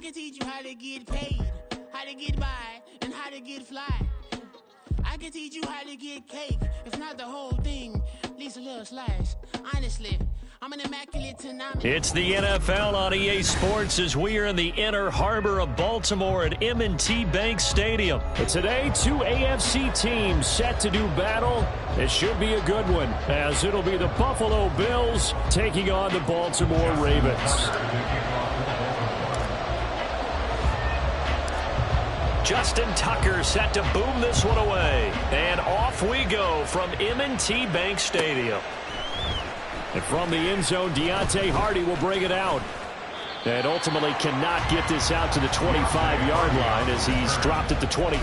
can teach you how to get paid, how to get by, and how to get fly. I can teach you how to get cake, if not the whole thing, at least a little slice. Honestly, I'm an immaculate tsunami. It's the NFL on EA Sports as we are in the inner harbor of Baltimore at M&T Bank Stadium. And today, two AFC teams set to do battle. It should be a good one, as it'll be the Buffalo Bills taking on the Baltimore Ravens. Justin Tucker set to boom this one away. And off we go from M&T Bank Stadium. And from the end zone, Deontay Hardy will bring it out. And ultimately cannot get this out to the 25-yard line as he's dropped it to 23.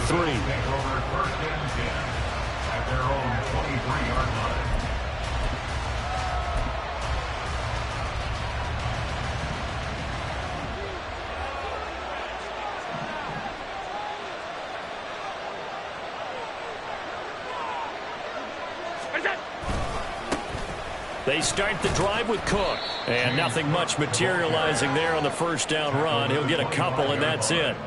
At their own 23-yard line. They start the drive with Cook. And nothing much materializing there on the first down run. He'll get a couple, and that's it.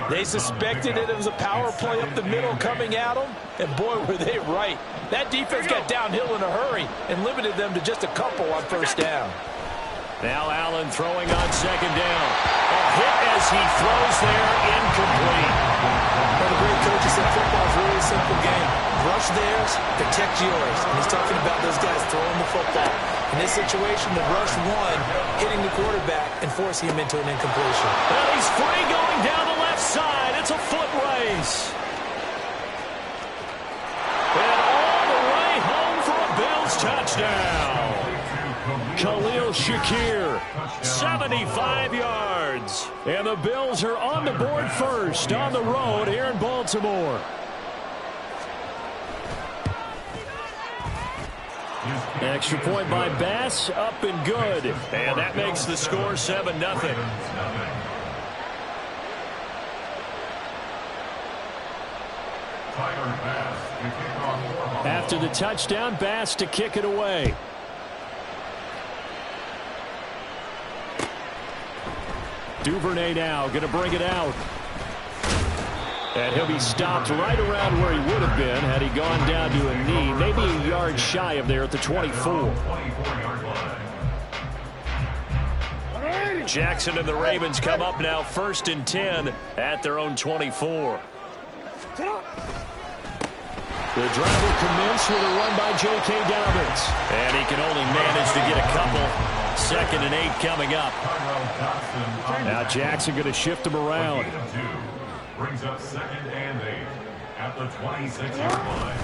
They suspected it was a power play up the middle coming at them, and boy, were they right. That defense got downhill in a hurry and limited them to just a couple on first down. Now Allen throwing on second down. A hit as he throws there, incomplete. One of the great coaches said football is really a simple game. Rush theirs, protect yours. And he's talking about those guys throwing the football. In this situation, the rush one, hitting the quarterback and forcing him into an incompletion. Well, he's free going down the left side. It's a foot race. And all the way home for a Bills touchdown. Khalil Shakir, 75 yards. And the Bills are on the board first on the road here in Baltimore. Extra point by Bass, up and good. And that makes the score 7-0. After the touchdown, Bass to kick it away. Duvernay now going to bring it out. And he'll be stopped right around where he would have been had he gone down to a knee, maybe a yard shy of there at the 24. Jackson and the Ravens come up now 1st and 10 at their own 24. The drive will commence with a run by J.K. Dobbins. And he can only manage to get a couple. 2nd and 8 coming up. Now Jackson going to shift him around. Brings up 2nd and 8 at the 26-yard line.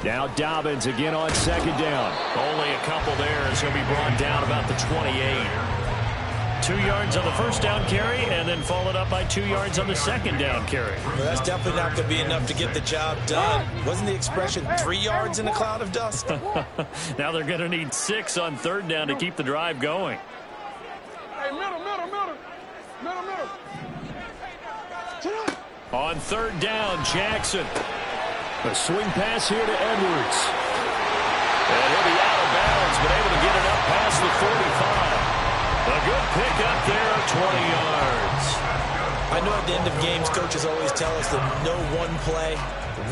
Now Dobbins again on 2nd down. Only a couple there as he'll be brought down about the 28. 2 yards on the first down carry and then followed up by 2 yards on the 2nd down carry. Well, that's definitely not going to be enough to get the job done. Wasn't the expression 3 yards in a cloud of dust? Now they're going to need 6 on 3rd down to keep the drive going. Hey, middle. On 3rd down, Jackson. A swing pass here to Edwards. And he'll be out of bounds, but able to get it up past the 45. A good pickup there, 20 yards. I know at the end of games, coaches always tell us that no one play,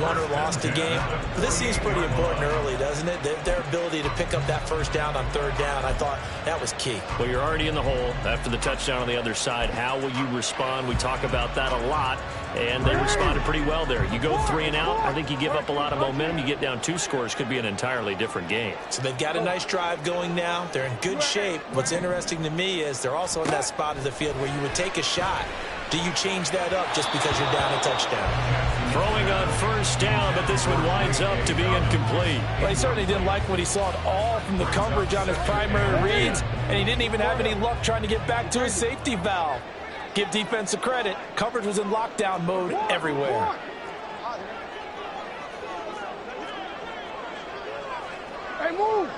won or lost a game. But this seems pretty important early, doesn't it? Their ability to pick up that first down on 3rd down, I thought that was key. Well, you're already in the hole after the touchdown on the other side. How will you respond? We talk about that a lot, and they responded pretty well there. You go 3 and out, I think you give up a lot of momentum. You get down 2 scores, could be an entirely different game. So they've got a nice drive going now. They're in good shape. What's interesting to me is they're also in that spot of the field where you would take a shot. Do you change that up just because you're down a touchdown? Throwing on 1st down, but this one winds up to be incomplete. Well, he certainly didn't like what he saw at all from the coverage on his primary reads, and he didn't even have any luck trying to get back to his safety valve. Give defense a credit. Coverage was in lockdown mode everywhere. Hey, move!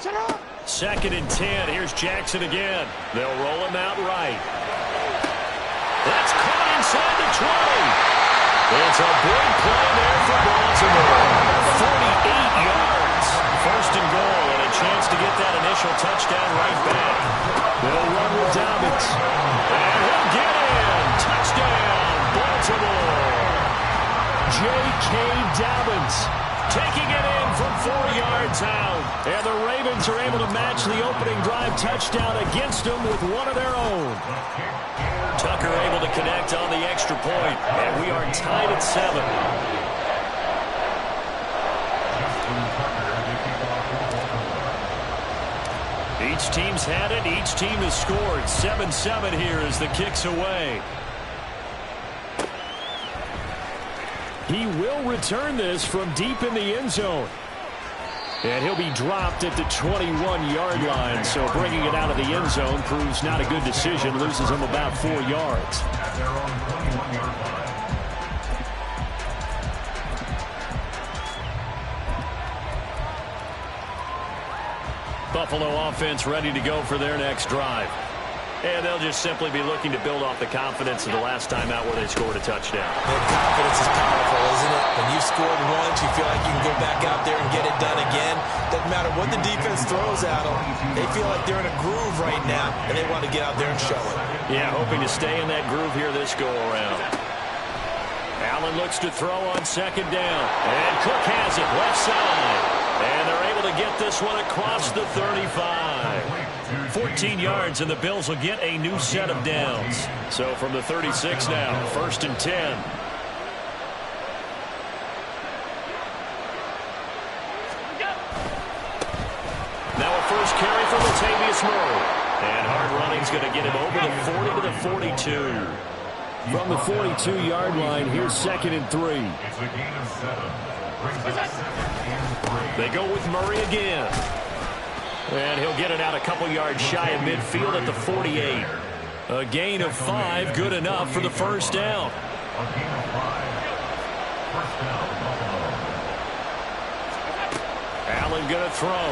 Shut up! 2nd and 10. Here's Jackson again. They'll roll him out right. That's caught inside the 20. It's a big play there for Baltimore. 48 yards. 1st and goal, and a chance to get that initial touchdown right back. They'll run with Dobbins. J.K. Dobbins taking it in from 4 yards out. And the Ravens are able to match the opening drive touchdown against them with one of their own. Tucker able to connect on the extra point, and we are tied at 7. Each team's had it. Each team has scored. 7-7 here as the kick's away. He will return this from deep in the end zone. And he'll be dropped at the 21-yard line. So bringing it out of the end zone proves not a good decision. Loses him about 4 yards. At their own 21-yard line. Buffalo offense ready to go for their next drive. And they'll just simply be looking to build off the confidence of the last time out where they scored a touchdown. That confidence is powerful, isn't it? When you've scored once, you feel like you can go back out there and get it done again. Doesn't matter what the defense throws at them. They feel like they're in a groove right now, and they want to get out there and show it. Yeah, hoping to stay in that groove here this go-around. Allen looks to throw on second down. And Cook has it left side. And they're able to get this one across the 35. 14 yards, and the Bills will get a new set of downs. So from the 36 now, 1st and 10. Now a first carry from Latavius Murray. And hard running's going to get him over the 40 to the 42. From the 42-yard line, here's 2nd and 3. It's a gain of 7. Brings up 2nd and 3. They go with Murray again. And he'll get it out a couple yards shy of midfield at the 48. A gain of 5, good enough for the first down. A gain of 5. First down, Buffalo. Allen going to throw.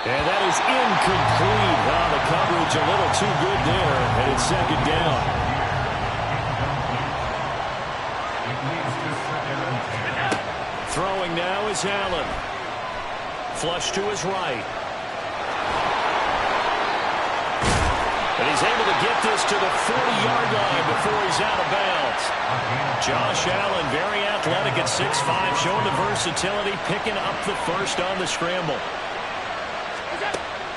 And that is incomplete. Oh, the coverage a little too good there, and it's 2nd down. It leads to 2nd and 10. Throwing now is Allen. Flush to his right. And he's able to get this to the 40-yard line before he's out of bounds. Josh Allen, very athletic at 6'5", showing the versatility, picking up the first on the scramble.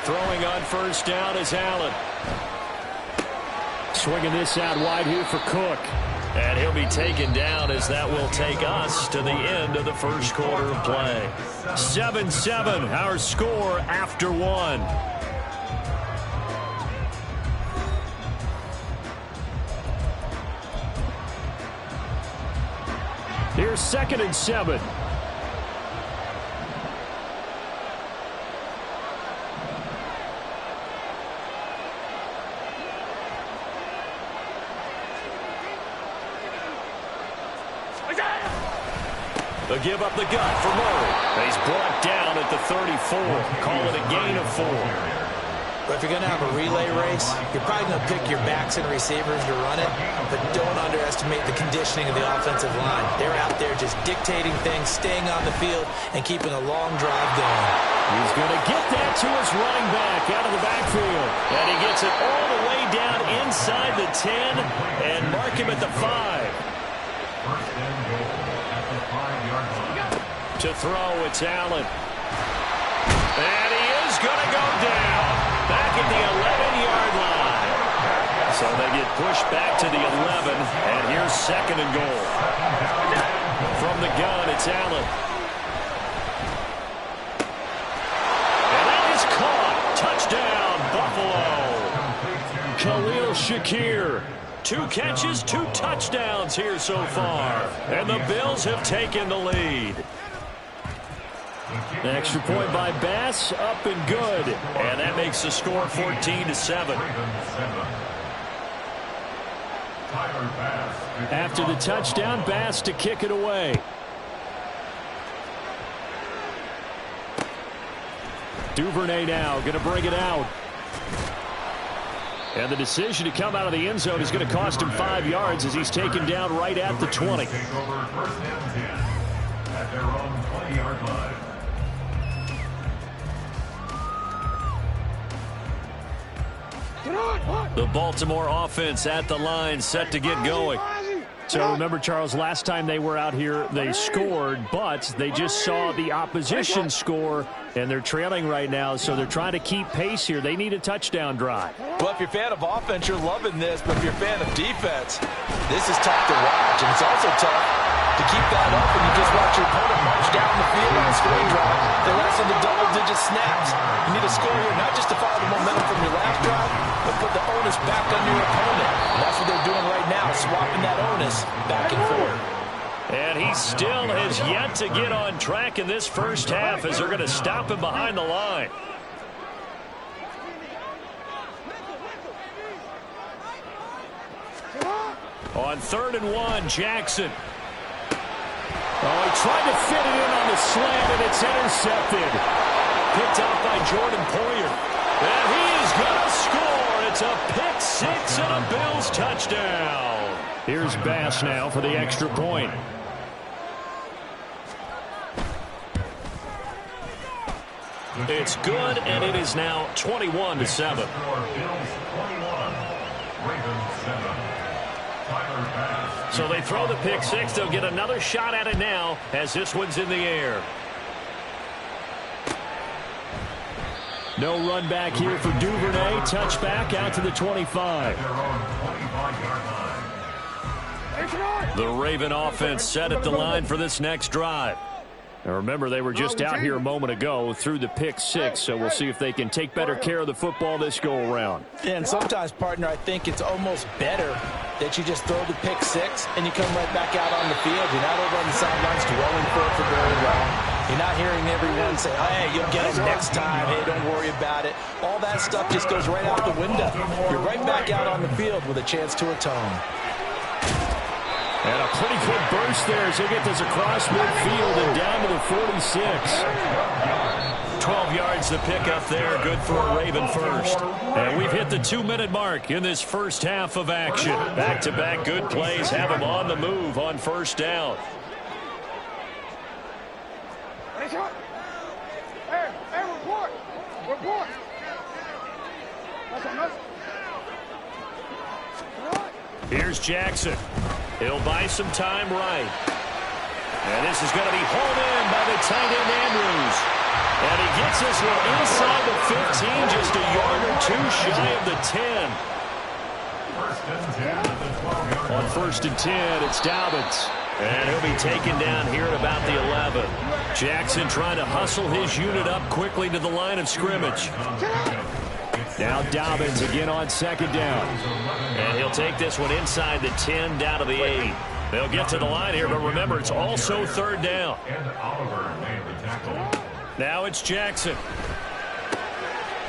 Throwing on first down is Allen. Swinging this out wide here for Cook. And he'll be taken down as that will take us to the end of the first quarter of play. 7-7, our score after 1. Here's 2nd and 7. They'll give up the gut for Murray. He's brought down at the 34. Call it a gain of 4. But if you're going to have a relay race, you're probably going to pick your backs and receivers to run it, but don't underestimate the conditioning of the offensive line. They're out there just dictating things, staying on the field, and keeping a long drive going. He's going to get that to his running back out of the backfield. And he gets it all the way down inside the 10 and mark him at the 5. First and goal at the 5-yard line. To throw, it's Allen. And he is going to go down back at the 11-yard line. So they get pushed back to the 11, and here's 2nd and goal. From the gun, it's Allen. And that is caught. Touchdown, Buffalo. Khalil Shakir. 2 catches, 2 touchdowns here so far. And the Bills have taken the lead. An extra point by Bass, up and good. And that makes the score 14-7. After the touchdown, Bass to kick it away. Duvernay now going to bring it out. And the decision to come out of the end zone is going to cost him 5 yards as he's taken down right at the 20. Take over 1st and 10 at their own 20-yard line. Get on, The Baltimore offense at the line, set to get going. So remember, Charles, last time they were out here, they scored, but they just saw the opposition score, and they're trailing right now, so they're trying to keep pace here. They need a touchdown drive. Well, if you're a fan of offense, you're loving this, but if you're a fan of defense, this is tough to watch, and it's also tough to keep that up when you just watch your opponent march down the field on a scoring drive. They last into double-digit snaps. You need a score here, not just to follow the momentum from your last drive, but put the onus back on your opponent. And that's what they're doing right now, swapping that onus back and forth. And he still has yet to get on track in this first half as they're going to stop him behind the line. On 3rd and 1, Jackson. Oh, he tried to fit it in on the slant, and it's intercepted. Picked up by Jordan Poyer. And he is going to score. It's a pick six and a Bills touchdown. Here's Bass now for the extra point. It's good, and it is now 21-7. So they throw the pick six. They'll get another shot at it now as this one's in the air. No run back here for Duvernay. Touchback out to the 25. The Raven offense set at the line for this next drive. Now remember, they were just out here a moment ago through the pick six, so we'll see if they can take better care of the football this go-around. And sometimes, partner, I think it's almost better that you just throw the pick six and you come right back out on the field. You're not over on the sidelines dwelling for it for very long. You're not hearing everyone say, oh, hey, you'll get it next time. Hey, don't worry about it. All that stuff just goes right out the window. You're right back out on the field with a chance to atone. And a pretty quick burst there as he'll get this across midfield and down to the 46. 12 yards to pick up there. Good for a Raven first. And we've hit the 2-minute mark in this first half of action. Back-to-back good plays have him on the move on first down. Hey, report. Report. Here's Jackson. He'll buy some time right. And this is going to be hauled in by the tight end Andrews. And he gets this one inside the 15, just a yard or two shy of the 10. On 1st and 10, it's Dobbins. And he'll be taken down here at about the 11. Jackson trying to hustle his unit up quickly to the line of scrimmage. Now Dobbins again on 2nd down. And he'll take this one inside the 10 down to the 8. They'll get to the line here, but remember, it's also 3rd down. Now it's Jackson.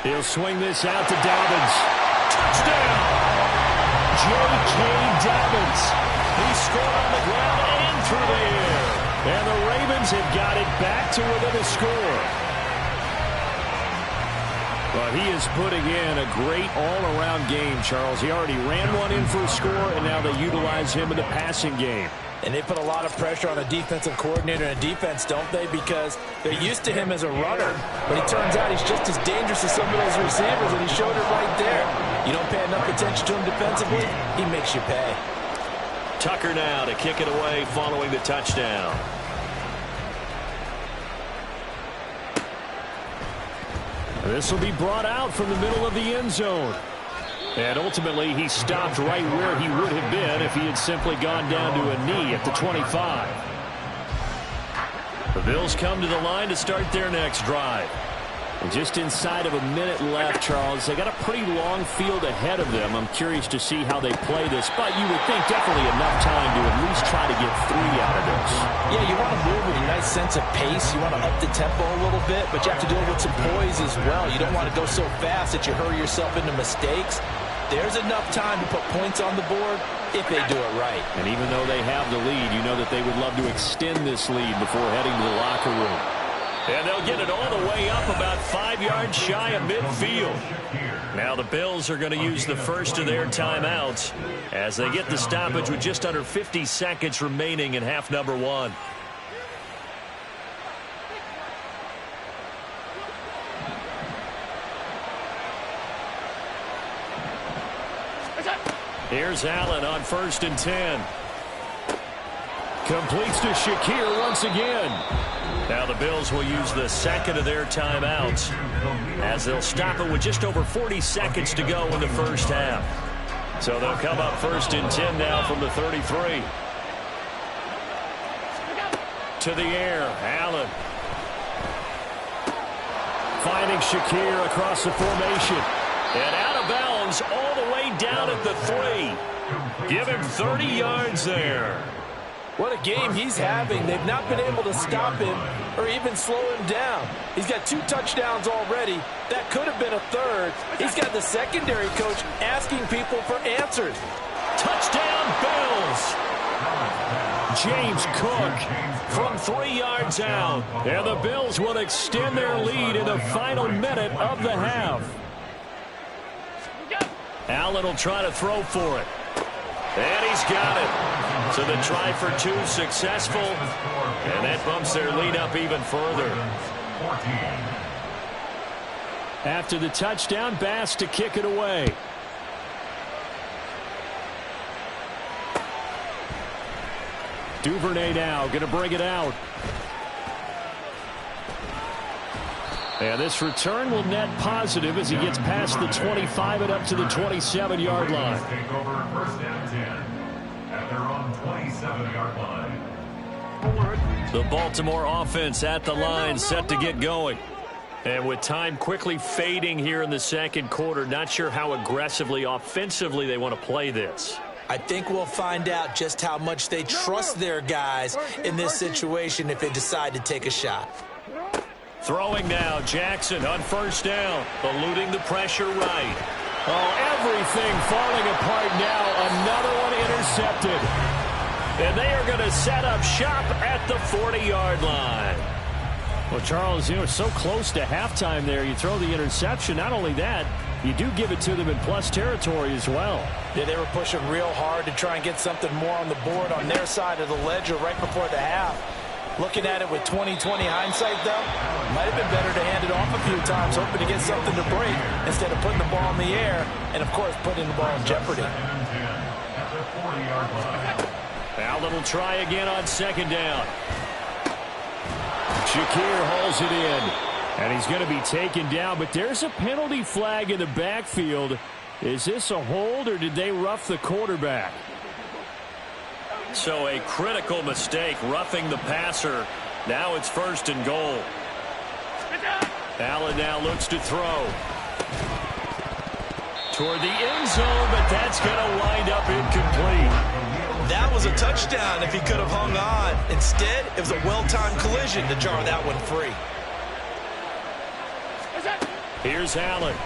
He'll swing this out to Dobbins. Touchdown! J.K. Dobbins. He scored on the ground and through the air. And the Ravens have got it back to within a score. Well, he is putting in a great all-around game, Charles. He already ran one in for a score, and now they utilize him in the passing game. And they put a lot of pressure on a defensive coordinator and a defense, don't they? Because they're used to him as a runner. But it turns out he's just as dangerous as some of those receivers, and he showed it right there. You don't pay enough attention to him defensively, he makes you pay. Tucker now to kick it away following the touchdown. This will be brought out from the middle of the end zone. And ultimately, he stopped right where he would have been if he had simply gone down to a knee at the 25. The Bills come to the line to start their next drive. And just inside of a minute left, Charles. They got a pretty long field ahead of them. I'm curious to see how they play this, but you would think definitely enough time to at least try to get 3 out of this. Yeah, you want to move with a nice sense of pace. You want to up the tempo a little bit, but you have to do it with some poise as well. You don't want to go so fast that you hurry yourself into mistakes. There's enough time to put points on the board if they do it right. And even though they have the lead, you know that they would love to extend this lead before heading to the locker room. And they'll get it all the way up about 5 yards shy of midfield. Now the Bills are going to use the first of their timeouts as they get the stoppage with just under 50 seconds remaining in half number 1. Here's Allen on 1st and 10. Completes to Shakir once again. Now the Bills will use the second of their timeouts as they'll stop it with just over 40 seconds to go in the first half. So they'll come up 1st and 10 now from the 33. To the air, Allen. Finding Shakir across the formation. And out of bounds all the way down at the 3. Give him 30 yards there. What a game he's having. They've not been able to stop him or even slow him down. He's got 2 touchdowns already. That could have been a third. He's got the secondary coach asking people for answers. Touchdown, Bills. James Cook from 3 yards out. And the Bills will extend their lead in the final minute of the half. Allen will try to throw for it. And he's got it. So the try for 2 successful. And that bumps their lead up even further. After the touchdown, Bass to kick it away. Duvernay now going to bring it out. And this return will net positive as he gets past the 25 and up to the 27-yard line. Take over 1st and 10 at their own 27-yard line. The Baltimore offense at the line set to get going. And with time quickly fading here in the second quarter, not sure how aggressively, offensively they want to play this. I think we'll find out just how much they trust their guys in this situation if they decide to take a shot. Throwing now, Jackson on 1st down, eluding the pressure right. Oh, everything falling apart now. Another one intercepted. And they are going to set up shop at the 40-yard line. Well, Charles, you know, so close to halftime there. You throw the interception. Not only that, you do give it to them in plus territory as well. Yeah, they were pushing real hard to try and get something more on the board on their side of the ledger right before the half. Looking at it with 20/20 hindsight, though, might have been better to hand it off a few times, hoping to get something to break instead of putting the ball in the air and, of course, putting the ball in jeopardy. Allen will try again on 2nd down. Shakir hauls it in, and he's going to be taken down, but there's a penalty flag in the backfield. Is this a hold, or did they rough the quarterback? So a critical mistake, roughing the passer. Now it's 1st and goal. Allen now looks to throw. Toward the end zone, but that's going to wind up incomplete. That was a touchdown if he could have hung on. Instead, it was a well-timed collision to jar that one free. Here's Allen.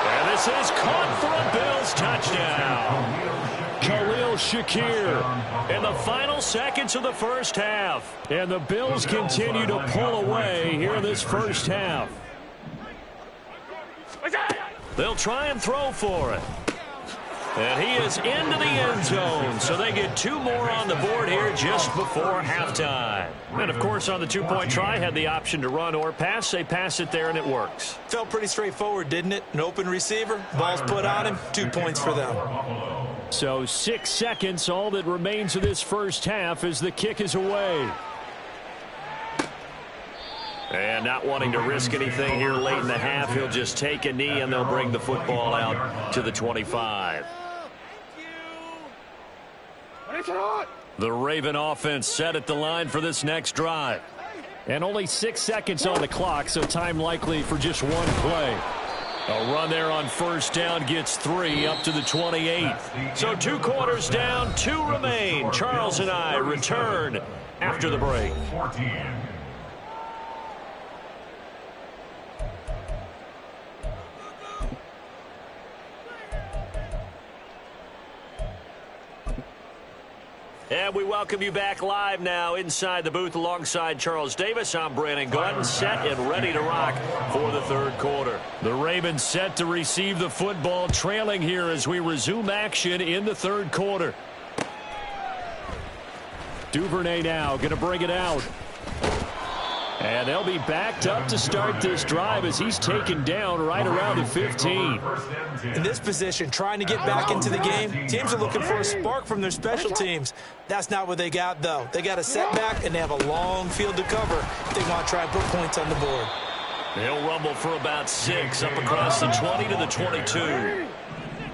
And this is caught for a Bills touchdown. Khalil Shakir in the final seconds of the first half. And the Bills continue to pull away here in this first half. They'll try and throw for it. And he is into the end zone, so they get 2 more on the board here just before halftime. And, of course, on the 2-point try, had the option to run or pass. They pass it there, and it works. Felt pretty straightforward, didn't it? An open receiver, ball's put on him, 2 points for them. So 6 seconds, all that remains of this first half as the kick is away. And not wanting to risk anything here late in the half, he'll just take a knee, and they'll bring the football out to the 25. The Raven offense set at the line for this next drive. And only 6 seconds on the clock, so time likely for just one play. A run there on 1st down gets 3 up to the 28. So 2 quarters down, 2 remain. Charles and I return after the break. 14. And we welcome you back live now inside the booth alongside Charles Davis. I'm Brandon Glenn, set and ready to rock for the 3rd quarter. The Ravens set to receive the football, trailing here as we resume action in the 3rd quarter. Duvernay now going to bring it out. And they'll be backed up to start this drive as he's taken down right around the 15. In this position, trying to get back into the game, teams are looking for a spark from their special teams. That's not what they got, though. They got a setback, and they have a long field to cover if they want to try and put points on the board. They'll rumble for about 6 up across the 20 to the 22.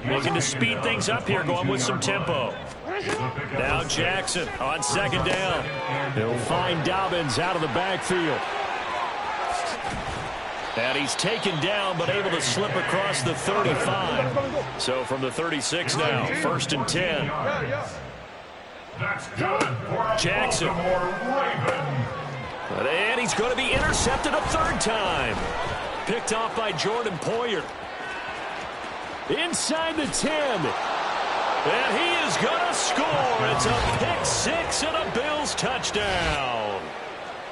Looking to speed things up here, going with some tempo. Now Jackson on second down. He'll find Dobbins out of the backfield. And he's taken down, but able to slip across the 35. So from the 36 now, 1st and 10. Jackson. And he's going to be intercepted a 3rd time. Picked off by Jordan Poyer. Inside the 10. And he is going to score. It's a pick 6 and a Bills touchdown.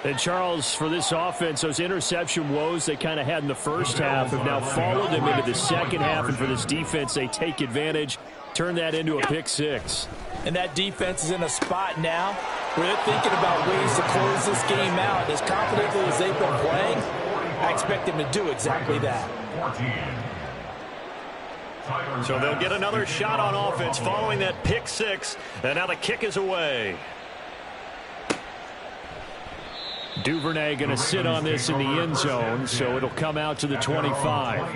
And Charles, for this offense, those interception woes they kind of had in the first half have now followed them into the second half. And for this defense, they take advantage, turn that into a pick 6. And that defense is in a spot now where they're thinking about ways to close this game out. As confidently as they've been playing, I expect them to do exactly that. So they'll get another shot on offense following that pick 6. And now the kick is away. Duvernay going to sit on this in the end zone, so it'll come out to the 25.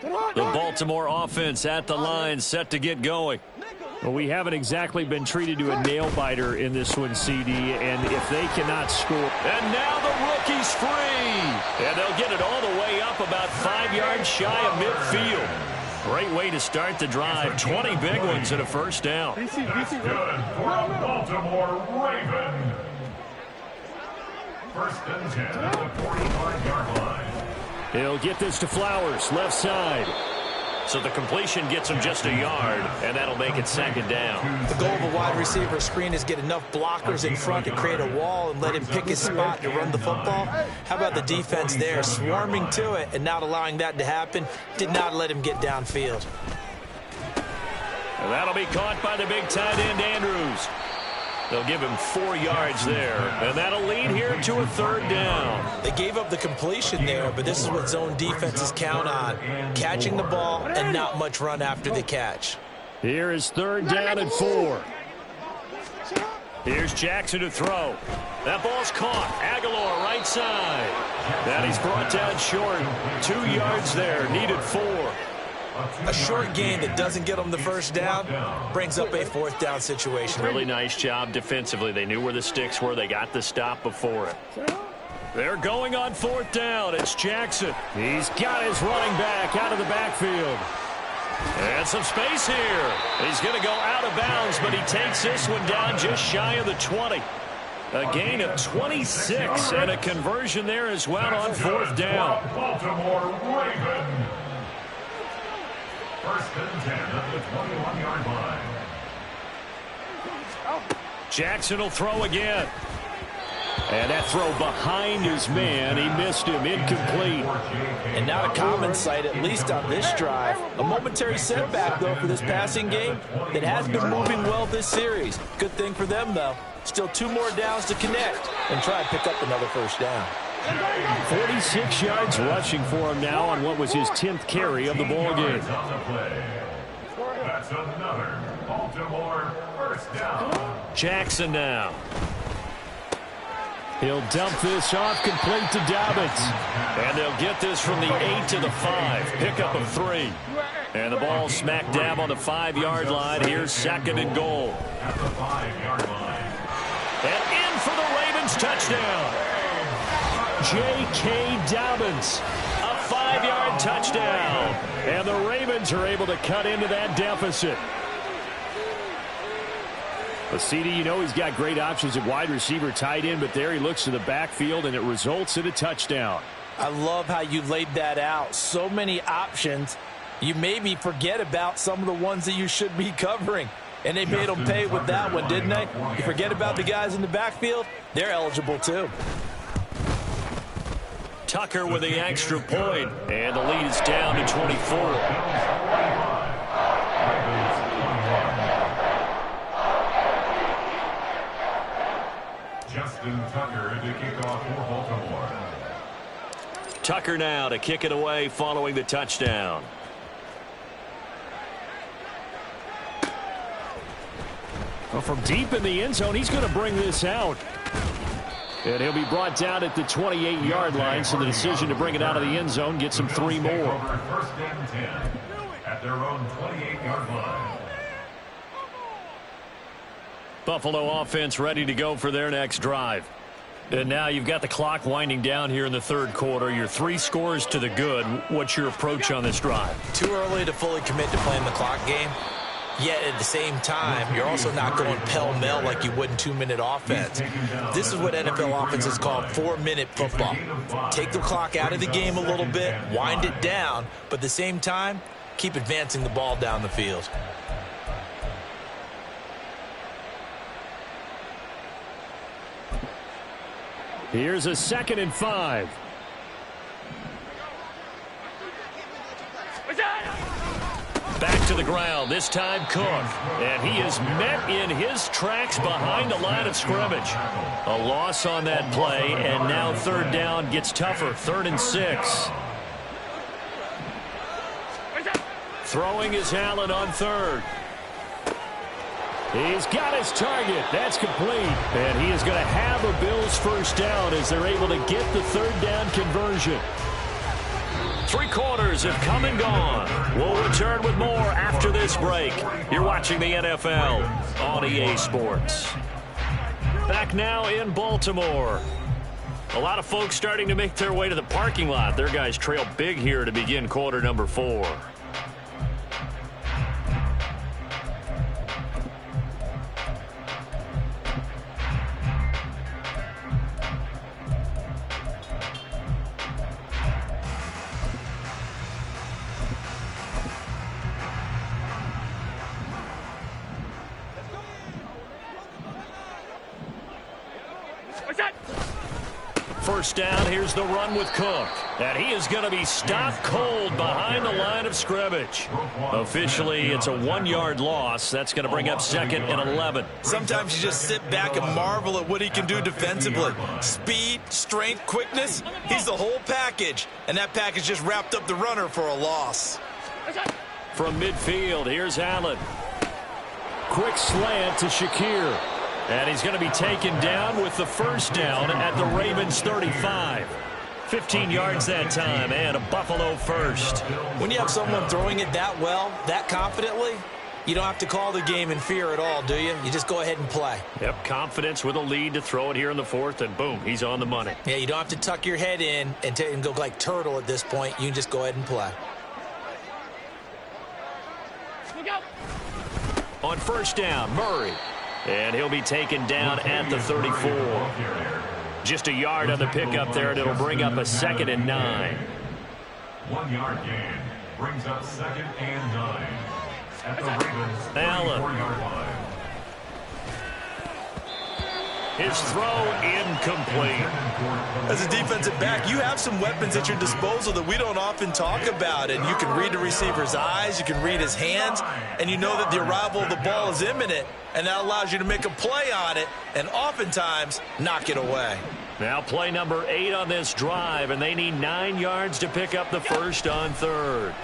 The Baltimore offense at the line, set to get going. Well, we haven't exactly been treated to a nail-biter in this one, CD, and if they cannot score. And now the rookie's free. And they'll get it all the way up about 5 yards shy of midfield. Great way to start the drive. 20 big ones and a first down. That's good for a Baltimore Raven. 1st and 10 at the 45-yard line. He'll get this to Flowers, left side. So the completion gets him just a yard, and that'll make it 2nd down. The goal of a wide receiver screen is get enough blockers in front to create a wall and let him pick his spot to run the football. How about the defense there, swarming to it and not allowing that to happen? Did not let him get downfield. And that'll be caught by the big tight end, Andrews. They'll give him 4 yards there, and that'll lead here to a 3rd down. They gave up the completion there, but this is what zone defenses count on, catching the ball and not much run after the catch. Here is 3rd down and 4. Here's Jackson to throw. That ball's caught. Aguilar right side. And he's brought down short. 2 yards there, needed 4. A short gain that doesn't get them the first down brings up a 4th down situation. Really nice job defensively. They knew where the sticks were. They got the stop before it. They're going on 4th down. It's Jackson. He's got his running back out of the backfield. And some space here. He's going to go out of bounds, but he takes this one down just shy of the 20. A gain of 26 and a conversion there as well on 4th down. Baltimore Raven. 1st and 10 at the 21-yard line. Jackson will throw again. And that throw behind his man. He missed him. Incomplete. And not a common sight, at least on this drive. A momentary setback, though, for this passing game that has been moving well this series. Good thing for them, though. Still 2 more downs to connect and try and pick up another first down. 46 yards rushing for him now on what was his 10th carry of the ball game. That's another Baltimore 1st down. Jackson now. He'll dump this off, complete to Dobbins. And they'll get this from the 8 to the 5. Pickup of 3. And the ball smack dab on the 5-yard line. Here's 2nd and goal. At the 5-yard line. And in for the Ravens touchdown. J.K. Dobbins, a 5-yard touchdown. And the Ravens are able to cut into that deficit. But CD, you know he's got great options at wide receiver, tight end, but there he looks to the backfield, and it results in a touchdown. I love how you laid that out. So many options. You maybe forget about some of the ones that you should be covering. And they made them pay with that one, didn't they? You forget about the guys in the backfield, they're eligible too. Tucker with the extra point, and the lead is down to 24. Justin Tucker to kick off for Baltimore. Tucker now to kick it away following the touchdown. Well, from deep in the end zone, he's going to bring this out. And he'll be brought down at the 28-yard line, so the decision to bring it out of the end zone gets him 3 more. First and 10 at their own 28-yard line. Buffalo offense ready to go for their next drive. And now you've got the clock winding down here in the third quarter. You're 3 scores to the good. What's your approach on this drive? Too early to fully commit to playing the clock game. Yet at the same time, you're also not going pell-mell like you would in 2-minute offense. This is what NFL offenses call 4-minute football. Take the clock out of the game a little bit, wind it down, but at the same time, keep advancing the ball down the field. Here's a 2nd and 5. Back to the ground, this time Cook. And he is met in his tracks behind the line of scrimmage. A loss on that play, and now 3rd down gets tougher. 3rd and 6. Throwing is Allen on 3rd. He's got his target. That's complete. And he is going to have a Bills first down as they're able to get the 3rd down conversion. 3 quarters have come and gone. We'll return with more after this break. You're watching the NFL on EA Sports. Back now in Baltimore. A lot of folks starting to make their way to the parking lot. Their guys trail big here to begin quarter number 4. First down, here's the run with Cook. And he is going to be stopped cold behind the line of scrimmage. Officially, it's a 1-yard loss. That's going to bring up 2nd and 11. Sometimes you just sit back and marvel at what he can do defensively. Speed, strength, quickness, he's the whole package. And that package just wrapped up the runner for a loss. From midfield, here's Allen. Quick slant to Shakir. And he's going to be taken down with the first down at the Ravens 35. 15 yards that time, and a Buffalo first. When you have someone throwing it that well, that confidently, you don't have to call the game in fear at all, do you? You just go ahead and play. Yep, confidence with a lead to throw it here in the 4th, and boom, he's on the money. Yeah, you don't have to tuck your head in and go like turtle at this point. You can just go ahead and play. On first down, Murray. And he'll be taken down at the 34. Just a yard on the pickup there, and it'll bring up a 2nd and 9. 1-yard gain brings up 2nd and 9 at the Ravens 34-yard line. His throw incomplete. As a defensive back, you have some weapons at your disposal that we don't often talk about. And you can read the receiver's eyes, you can read his hands, and you know that the arrival of the ball is imminent. And that allows you to make a play on it and oftentimes knock it away. Now play number 8 on this drive, and they need 9 yards to pick up the first on 3rd.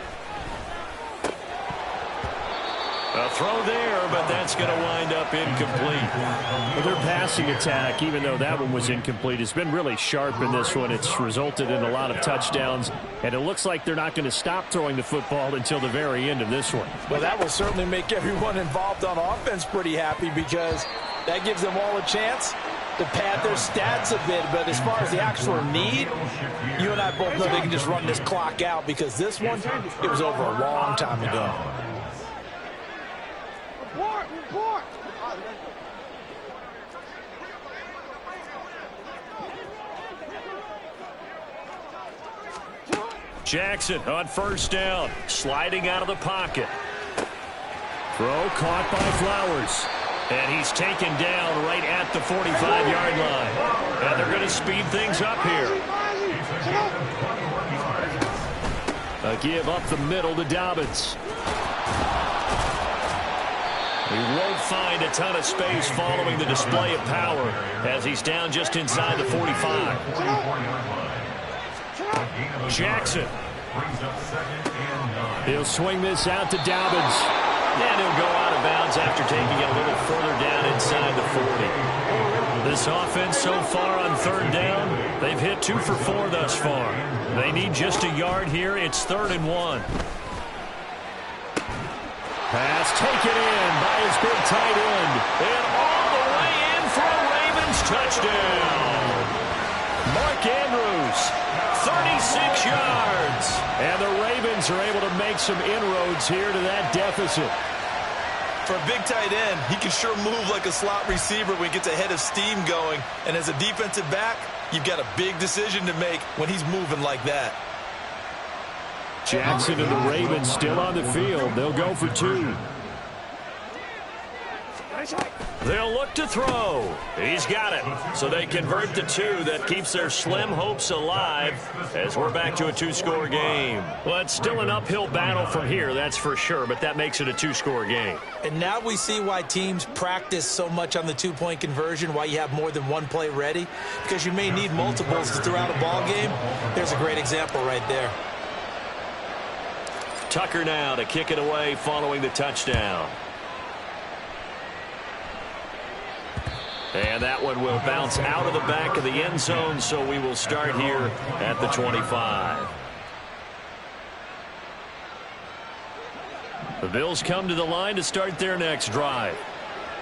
A throw there, but that's going to wind up incomplete. Well, their passing attack, even though that one was incomplete, has been really sharp in this one. It's resulted in a lot of touchdowns, and it looks like they're not going to stop throwing the football until the very end of this one. Well, that will certainly make everyone involved on offense pretty happy, because that gives them all a chance to pad their stats a bit. But as far as the actual need, you and I both know they can just run this clock out, because this one, it was over a long time ago. Report! Jackson on first down, sliding out of the pocket. Throw caught by Flowers. And he's taken down right at the 45-yard line. And they're going to speed things up here. A give up the middle to Dobbins. He won't find a ton of space following the display of power as he's down just inside the 45. Jackson. He'll swing this out to Dobbins. And he'll go out of bounds after taking it a little further down inside the 40. This offense so far on third down, they've hit 2 for 4 thus far. They need just a yard here. It's 3rd and 1. Pass taken in by his big tight end. And all the way in for a Ravens touchdown. Mark Andrews, 36 yards. And the Ravens are able to make some inroads here to that deficit. For a big tight end, he can sure move like a slot receiver when he gets a head of steam going. And as a defensive back, you've got a big decision to make when he's moving like that. Jackson and the Ravens still on the field. They'll go for 2. They'll look to throw. He's got it. So they convert the 2. That keeps their slim hopes alive as we're back to a 2-score game. Well, it's still an uphill battle from here, that's for sure, but that makes it a 2-score game. And now we see why teams practice so much on the 2-point conversion, why you have more than one play ready, because you may need multiples throughout a ball game. There's a great example right there. Tucker now to kick it away following the touchdown. And that one will bounce out of the back of the end zone, so we will start here at the 25. The Bills come to the line to start their next drive.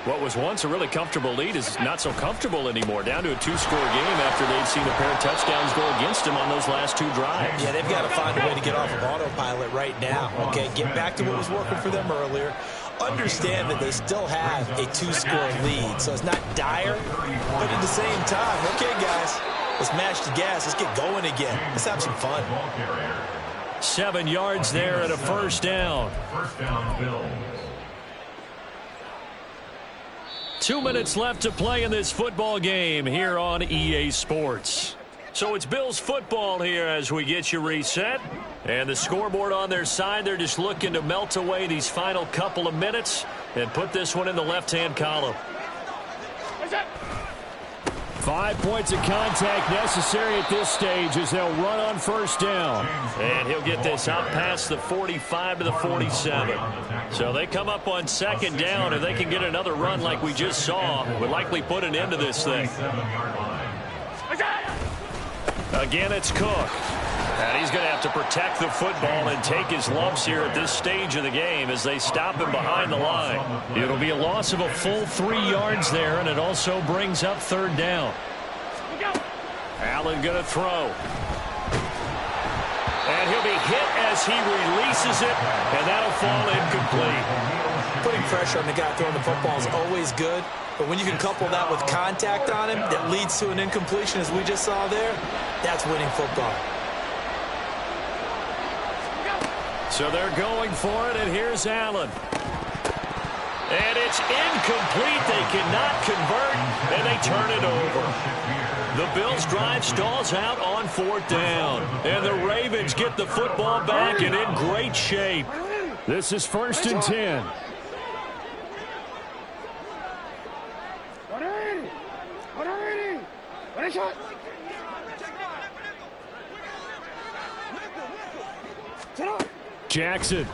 What was once a really comfortable lead is not so comfortable anymore. Down to a 2-score game after they'd seen a pair of touchdowns go against them on those last 2 drives. Yeah, they've got to find a way to get off of autopilot right now. Okay, get back to what was working for them earlier. Understand that they still have a 2-score lead, so it's not dire, but at the same time, okay, guys, let's mash the gas. Let's get going again. Let's have some fun. 7 yards there and a first down. 2 minutes left to play in this football game here on EA Sports. So it's Bills football here as we get you reset. And the scoreboard on their side, they're just looking to melt away these final couple of minutes and put this one in the left-hand column. 5 points of contact necessary at this stage as they'll run on first down. And he'll get this out past the 45 to the 47. So they come up on second down. If they can get another run like we just saw, would likely put an end to this thing. Again, it's Cook. And he's going to have to protect the football and take his lumps here at this stage of the game as they stop him behind the line. It'll be a loss of a full 3 yards there, and it also brings up third down. Allen going to throw. And he'll be hit as he releases it, and that'll fall incomplete. Putting pressure on the guy throwing the football is always good, but when you can couple that with contact on him that leads to an incompletion, as we just saw there, that's winning football. So they're going for it, and here's Allen. And it's incomplete. They cannot convert, and they turn it over. The Bills' drive stalls out on fourth down. And the Ravens get the football back and in great shape. This is 1st and 10. Jackson.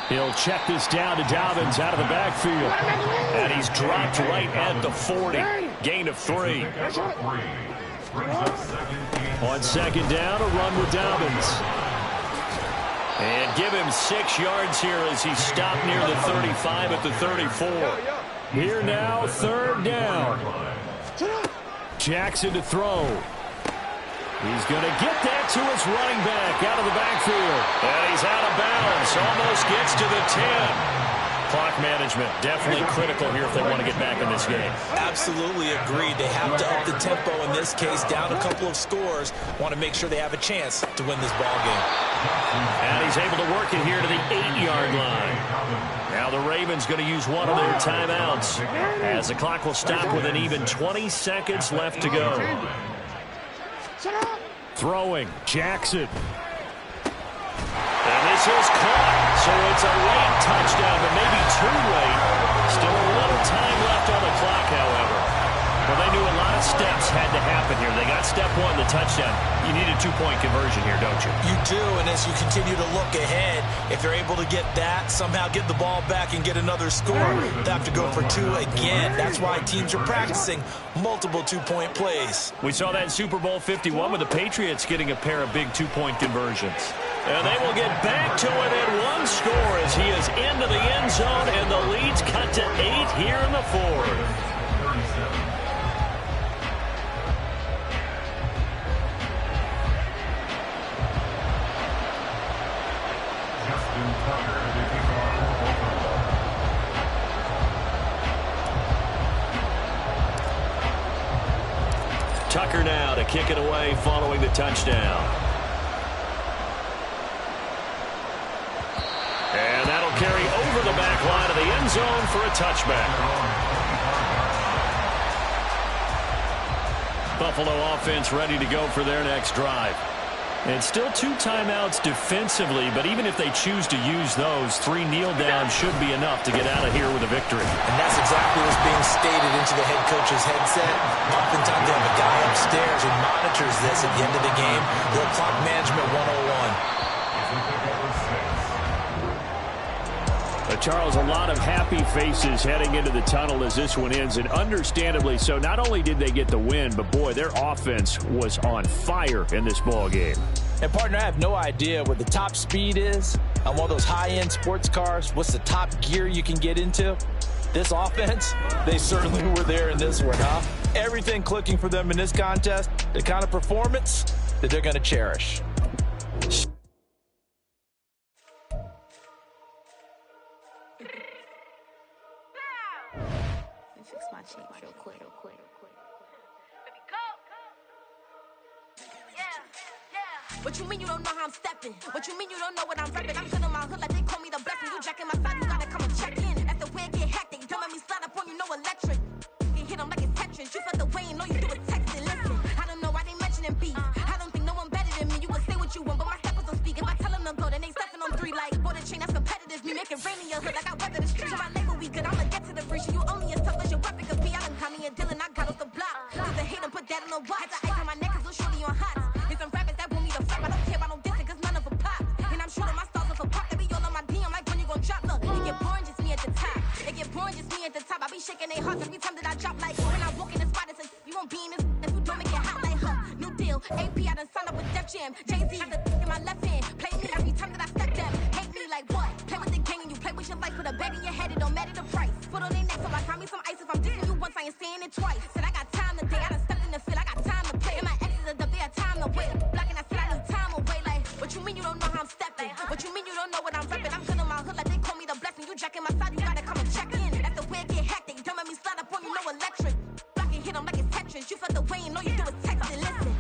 He'll check this down to Dobbins out of the backfield. And he's dropped right at the 40. Gain of 3. On second down, a run with Dobbins. And give him 6 yards here as he's stopped near the 35 at the 34. Here now, third down. Jackson to throw. He's going to get that to his running back out of the backfield. And he's out of bounds. Almost gets to the 10. Clock management definitely critical here if they want to get back in this game. Absolutely agreed. They have to up the tempo in this case, down a couple of scores. Want to make sure they have a chance to win this ball game. And he's able to work it here to the 8-yard line. Now the Ravens going to use one of their timeouts as the clock will stop with an even 20 seconds left to go. Throwing, Jackson. And this is caught. So it's a late touchdown, but maybe too late. Still a little time left on the clock, however. Well, they knew a lot of steps had to happen here. They got step one, the touchdown. You need a two-point conversion here, don't you? You do, and as you continue to look ahead, if they're able to get that, somehow get the ball back and get another score, they have to go for two again. That's why teams are practicing multiple two-point plays. We saw that in Super Bowl 51 with the Patriots getting a pair of big two-point conversions. And they will get back to within one score as he is into the end zone, and the lead's cut to 8 here in the fourth. Tucker now to kick it away following the touchdown. And that'll carry over the back line of the end zone for a touchback. Buffalo offense ready to go for their next drive. And still 2 timeouts defensively, but even if they choose to use those, 3 kneel downs should be enough to get out of here with a victory. And that's exactly what's being stated into the head coach's headset. Oftentimes they have a guy upstairs who monitors this at the end of the game. The clock management 101. Charles, a lot of happy faces heading into the tunnel as this one ends, and understandably so. Not only did they get the win, but boy, their offense was on fire in this ball game. And partner, I have no idea what the top speed is on one of those high-end sports cars. What's the top gear you can get into? This offense, they certainly were there in this one, huh? Everything clicking for them in this contest, the kind of performance that they're going to cherish. Real quick. What you mean you don't know how I'm stepping? What you mean you don't know what I'm repping? I'm feeling my hood like they call me the blessing. You jacking my side, you gotta come and check in. That's the way it get hectic. Don't make me slide up on you, no electric. You hit them like it's Tetris. You felt the way and know you do it texting. Listen, I don't know why they mentioning beef. I don't think no one better than me. You can say what you want, but my steppers don't speak. If I tell them to go, then they stepping on 3 like border chain. That's competitive. Me make it rain in your hood like I weather the street. So my label we good. I'ma get to the breach. You only as tough as your weapon could be. I done call me a Dylan. I got off the block. Cause they hate them, put that on the watch. Had the ice on my neck cause little shorty on hot. It's some rappers that want me to flop. I don't care about no dissing cause none of them pop. And I'm shooting my stars off a pop. They be all on my DM like when you gon' drop. Look, it get boring just me at the top. It get boring just me at the top. I be shaking their hearts every time that I drop. Like when I walk in the spot, it says you won't be in this. If you don't make it hot like her. New deal. AP, I done signed up with Def Jam. Jay-Z got the in my left hand. Play me every time that I step them. Hate me like what? Play with the gang and you play with your life. Put a bag in your head, it don't matter the price. Put on their neck, so I got me some ice. If I'm dissing you once, I ain't saying it twice. Said I got time today. I done stepped in the field. I got time to play. And my exes are up, they had time to wait. Blocking, I said I need time away. Like, what you mean you don't know how I'm stepping? What you mean you don't know what I'm repping? I'm feeling my hood like they call me the blessing. You jacking my side, you gotta come and check in. That's the way it get hectic. Don't make me slide up on you, no electric. Blocking, hit them like it's Tetris. You felt the way and know you do it texting. Listen.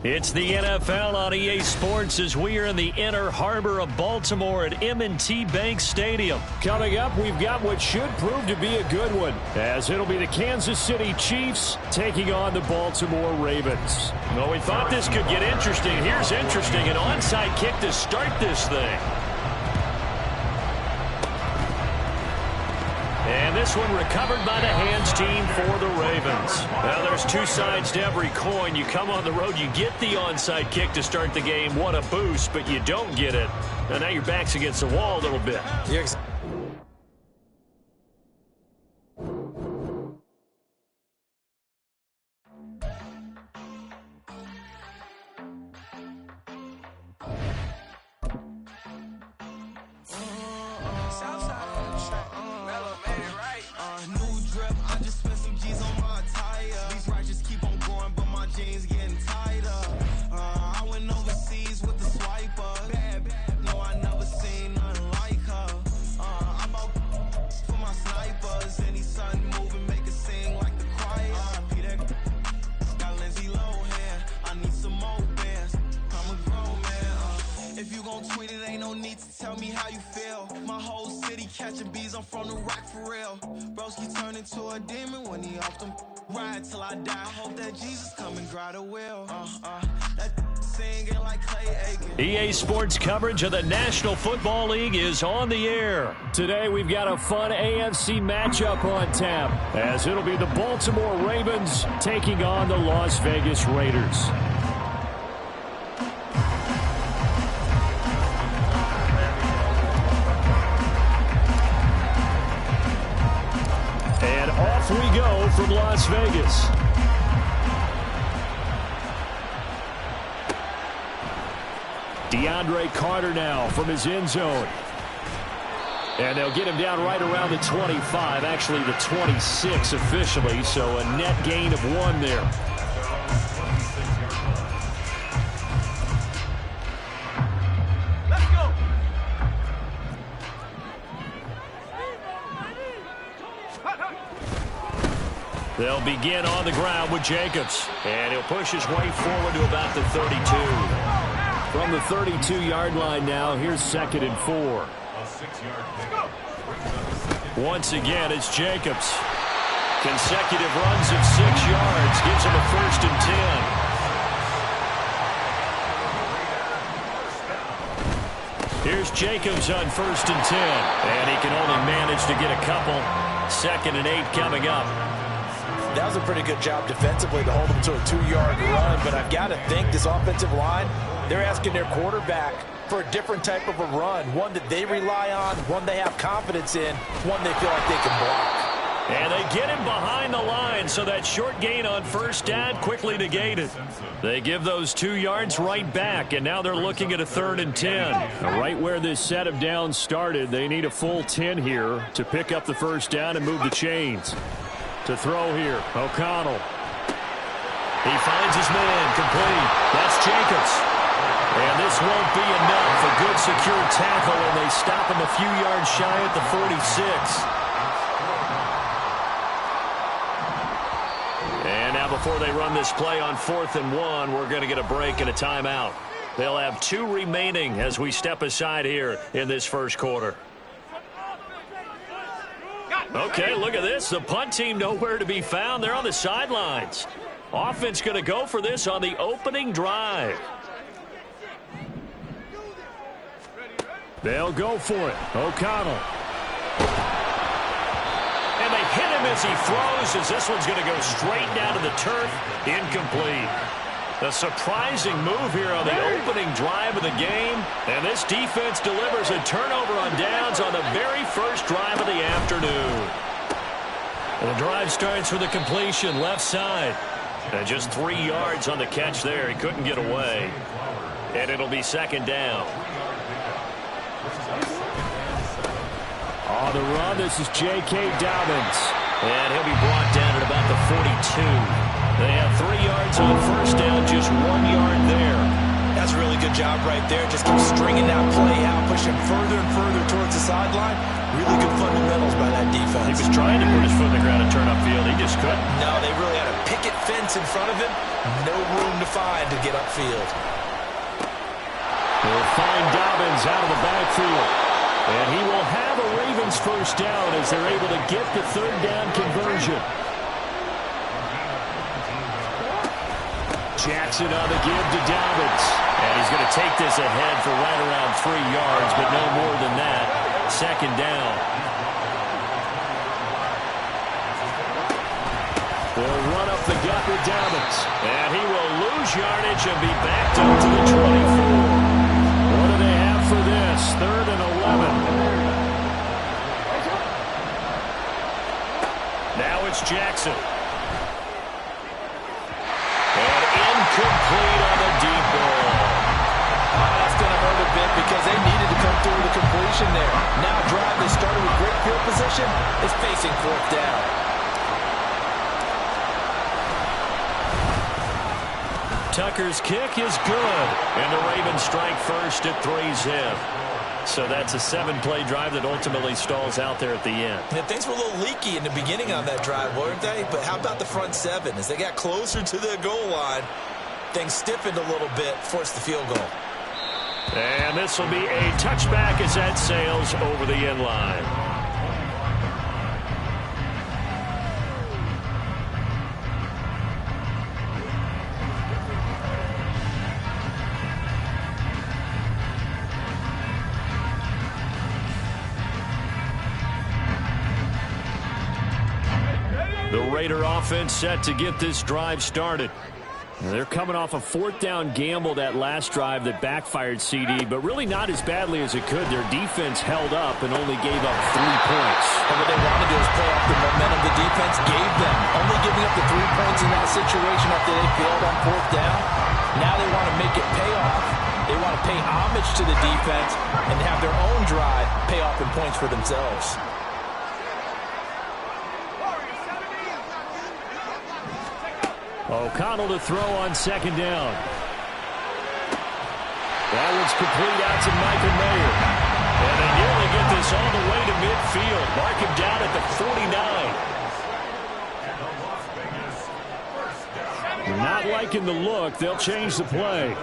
It's the NFL on EA Sports as we are in the inner harbor of Baltimore at M&T Bank Stadium. Coming up, we've got what should prove to be a good one, as it'll be the Kansas City Chiefs taking on the Baltimore Ravens. Well, we thought this could get interesting. Here's interesting, an onside kick to start this thing. And this one recovered by the hands team for the Ravens. Now, there's 2 sides to every coin. You come on the road, you get the onside kick to start the game. What a boost, but you don't get it. And now your back's against the wall a little bit. Tell me how you feel. My whole city catching bees. I'm from the rock for real. Broski turned into a demon when he off them. Ride till I die. Hope that Jesus come and grab the wheel. That singing like Clay Aiken. EA Sports coverage of the National Football League is on the air. Today we've got a fun AFC matchup on tap, as it'll be the Baltimore Ravens taking on the Las Vegas Raiders. And off we go from Las Vegas. DeAndre Carter now from his end zone. And they'll get him down right around the 25, actually the 26 officially, so a net gain of 1 there. Let's go. They'll begin on the ground with Jacobs. And he'll push his way forward to about the 32. From the 32-yard line now, here's 2nd and 4. Once again, it's Jacobs. Consecutive runs of 6 yards gives him a 1st and 10. Here's Jacobs on 1st and 10. And he can only manage to get a couple. 2nd and 8 coming up. That was a pretty good job defensively to hold him to a 2-yard run, but I've got to think this offensive line, they're asking their quarterback for a different type of a run, one that they rely on, one they have confidence in, one they feel like they can block. And they get him behind the line, so that short gain on 1st down quickly negated. They give those 2 yards right back, and now they're looking at a 3rd and 10. Right where this set of downs started, they need a full 10 here to pick up the 1st down and move the chains. To throw here, O'Connell. He finds his man, complete. That's Jacobs. And this won't be enough. A good secure tackle, and they stop him a few yards shy at the 46. And now before they run this play on 4th and 1, we're going to get a break and a timeout. They'll have 2 remaining as we step aside here in this first quarter. Okay, look at this. The punt team nowhere to be found. They're on the sidelines. Offense going to go for this on the opening drive. They'll go for it. O'Connell. And they hit him as he throws, as this one's going to go straight down to the turf. Incomplete. A surprising move here on the opening drive of the game. And this defense delivers a turnover on downs on the very first drive of the afternoon. And the drive starts with a completion left side. And just 3 yards on the catch there. He couldn't get away. And it'll be 2nd down. On the run, this is J.K. Dobbins. And he'll be brought down at about the 42. They have 3 yards on 1st down, just 1 yard there. That's a really good job right there. Just keep stringing that play out, pushing further and further towards the sideline. Really good fundamentals by that defense. He was trying to put his foot in the ground and turn upfield. He just couldn't. No, they really had a picket fence in front of him. No room to find to get upfield. They'll find Dobbins out of the backfield. And he will have a Ravens 1st down as they're able to get the 3rd down conversion. Jackson on the give to Dobbins. And he's going to take this ahead for right around 3 yards, but no more than that. 2nd down. They'll run up the gut with Dobbins. And he will lose yardage and be backed up to the 24. What do they have for this? 3rd and 11. Now it's Jackson. Incomplete on the deep ball. That's going to hurt a bit because they needed to come through with a completion there. Now a drive they started with great field position is facing 4th down. Tucker's kick is good. And the Ravens strike first at 3-zip. So that's a 7-play drive that ultimately stalls out there at the end. Yeah, things were a little leaky in the beginning on that drive, weren't they? But how about the front 7? As they got closer to the goal line, things stiffened a little bit, forced the field goal. And this will be a touchback as that sails over the end line. Raider offense set to get this drive started. They're coming off a fourth down gamble that last drive that backfired CD, but really not as badly as it could. Their defense held up and only gave up 3 points. And what they want to do is play off the momentum the defense gave them. Only giving up the 3 points in that situation after they failed on fourth down. Now they want to make it pay off. They want to pay homage to the defense and have their own drive pay off in points for themselves. O'Connell to throw on second down. That one's complete out to Michael Mayer. And they nearly get this all the way to midfield. Mark him down at the 49. Not liking the look. They'll change the play.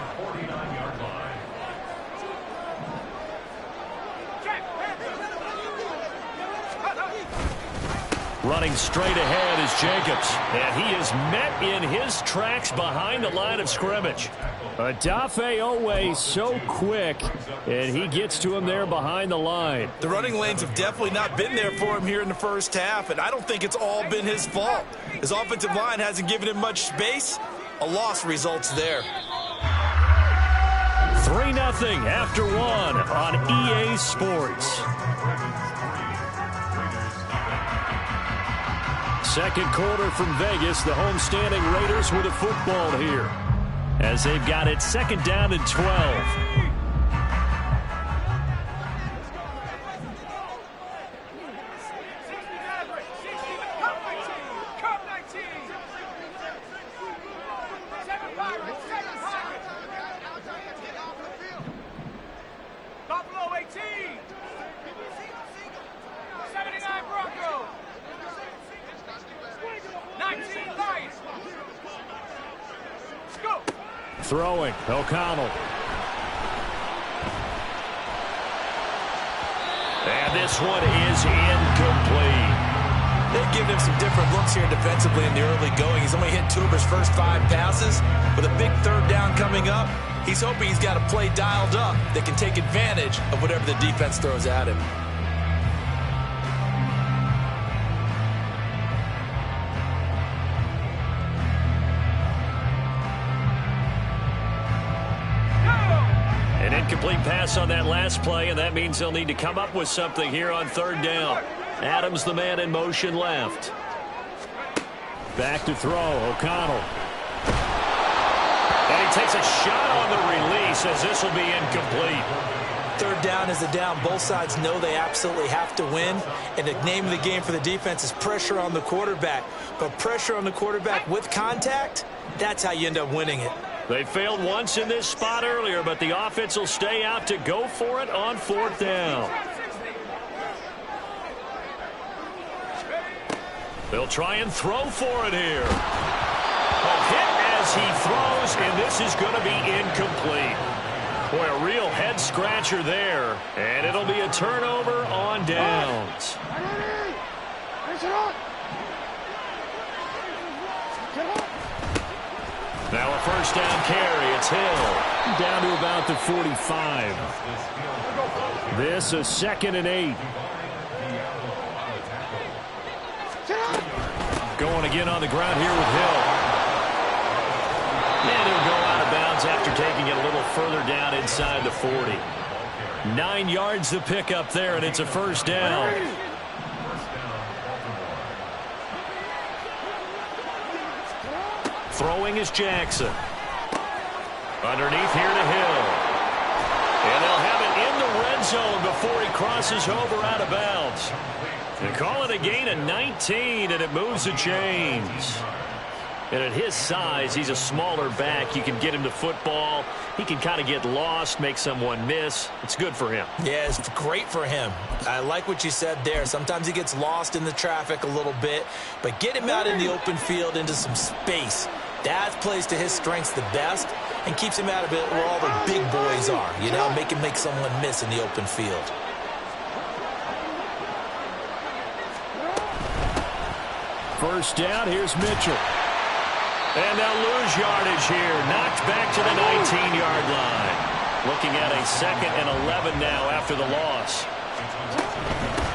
Running straight ahead is Jacobs. And he is met in his tracks behind the line of scrimmage. Odafe Oweh so quick, and he gets to him there behind the line. The running lanes have definitely not been there for him here in the first half, and I don't think it's all been his fault. His offensive line hasn't given him much space. A loss results there. 3-0 after 1 on EA Sports. Second quarter from Vegas, the homestanding Raiders with a football here as they've got it second down and 12. Buffalo 18. 79 Broncos. 19 Lions. Go. Throwing, O'Connell. And this one is incomplete. They've given him some different looks here defensively in the early going. He's only hit 2 of his first 5 passes. With a big third down coming up, he's hoping he's got a play dialed up that can take advantage of whatever the defense throws at him. An incomplete pass on that last play, and that means they'll need to come up with something here on third down. Adams, the man in motion, left. Back to throw, O'Connell. And he takes a shot on the release as this will be incomplete. Third down is a down. Both sides know they absolutely have to win. And the name of the game for the defense is pressure on the quarterback. But pressure on the quarterback with contact, that's how you end up winning it. They failed once in this spot earlier, but the offense will stay out to go for it on fourth down. They'll try and throw for it here. A hit as he throws, and this is going to be incomplete. Boy, a real head-scratcher there, and it'll be a turnover on downs. Now a first down carry. It's Hill down to about the 45. This is 2nd and 8. Going again on the ground here with Hill. And he'll go out of bounds after taking it a little further down inside the 40. 9 yards to pick up there, and it's a first down. Throwing is Jackson. Underneath here to Hill. And they'll have it in the red zone before he crosses over out of bounds. They call it a gain of 19, and it moves the chains. And at his size, he's a smaller back. You can get him to football. He can kind of get lost, make someone miss. It's good for him. Yeah, it's great for him. I like what you said there. Sometimes he gets lost in the traffic a little bit, but get him out in the open field into some space. That plays to his strengths the best and keeps him out of it where all the big boys are. You know, make him make someone miss in the open field. First down, here's Mitchell. And they'll lose yardage here. Knocked back to the 19-yard line. Looking at a 2nd and 11 now after the loss.